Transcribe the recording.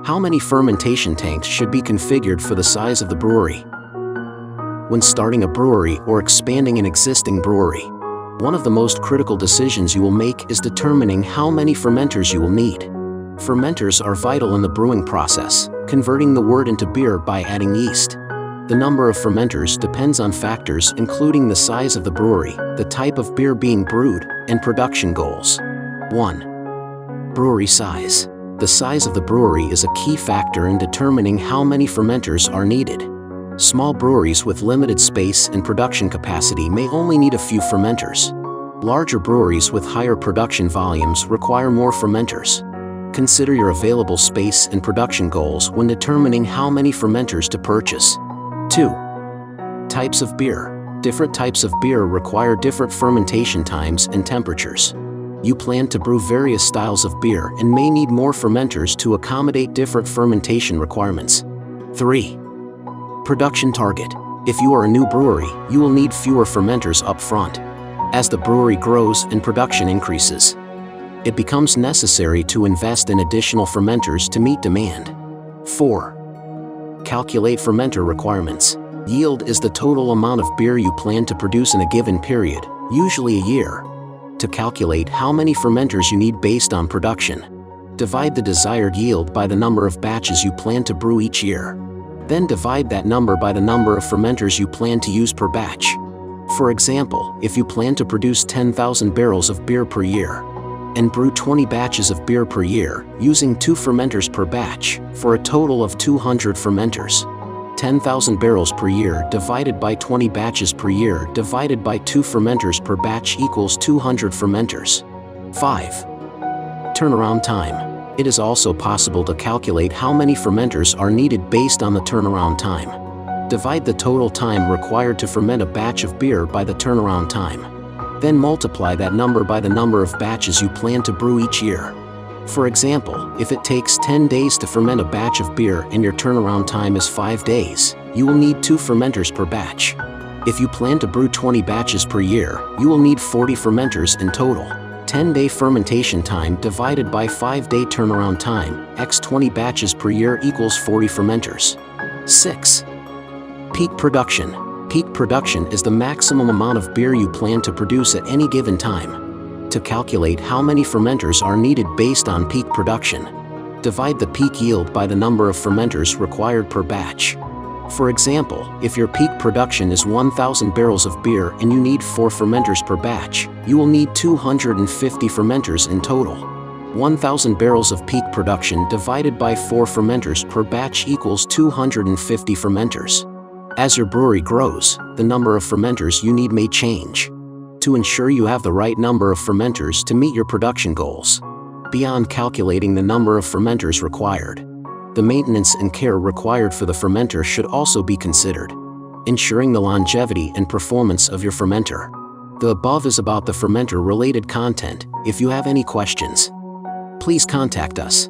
How many fermentation tanks should be configured for the size of the brewery? When starting a brewery or expanding an existing brewery, one of the most critical decisions you will make is determining how many fermenters you will need. Fermenters are vital in the brewing process, converting the wort into beer by adding yeast. The number of fermenters depends on factors including the size of the brewery, the type of beer being brewed, and production goals. 1. Brewery size. The size of the brewery is a key factor in determining how many fermenters are needed. Small breweries with limited space and production capacity may only need a few fermenters. Larger breweries with higher production volumes require more fermenters. Consider your available space and production goals when determining how many fermenters to purchase. 2. Types of beer. Different types of beer require different fermentation times and temperatures. You plan to brew various styles of beer and may need more fermenters to accommodate different fermentation requirements. 3. Production target. If you are a new brewery, you will need fewer fermenters up front. As the brewery grows and production increases, it becomes necessary to invest in additional fermenters to meet demand. 4. Calculate fermenter requirements. Yield is the total amount of beer you plan to produce in a given period, usually a year. To calculate how many fermenters you need based on production, divide the desired yield by the number of batches you plan to brew each year. Then divide that number by the number of fermenters you plan to use per batch. For example, if you plan to produce 10,000 barrels of beer per year and brew 20 batches of beer per year using 2 fermenters per batch for a total of 200 fermenters, 10,000 barrels per year divided by 20 batches per year divided by 2 fermenters per batch equals 200 fermenters. 5. Turnaround time. It is also possible to calculate how many fermenters are needed based on the turnaround time. Divide the total time required to ferment a batch of beer by the turnaround time. Then multiply that number by the number of batches you plan to brew each year. For example, if it takes 10 days to ferment a batch of beer and your turnaround time is 5 days, you will need 2 fermenters per batch. If you plan to brew 20 batches per year, you will need 40 fermenters in total. 10-day fermentation time divided by 5-day turnaround time, x 20 batches per year equals 40 fermenters. 6. Peak production. Peak production is the maximum amount of beer you plan to produce at any given time. To calculate how many fermenters are needed based on peak production, divide the peak yield by the number of fermenters required per batch. For example, if your peak production is 1,000 barrels of beer and you need 4 fermenters per batch, you will need 250 fermenters in total. 1,000 barrels of peak production divided by 4 fermenters per batch equals 250 fermenters. As your brewery grows, the number of fermenters you need may change. To ensure you have the right number of fermenters to meet your production goals, beyond calculating the number of fermenters required, the maintenance and care required for the fermenter should also be considered, ensuring the longevity and performance of your fermenter. The above is about the fermenter-related content. If you have any questions, please contact us.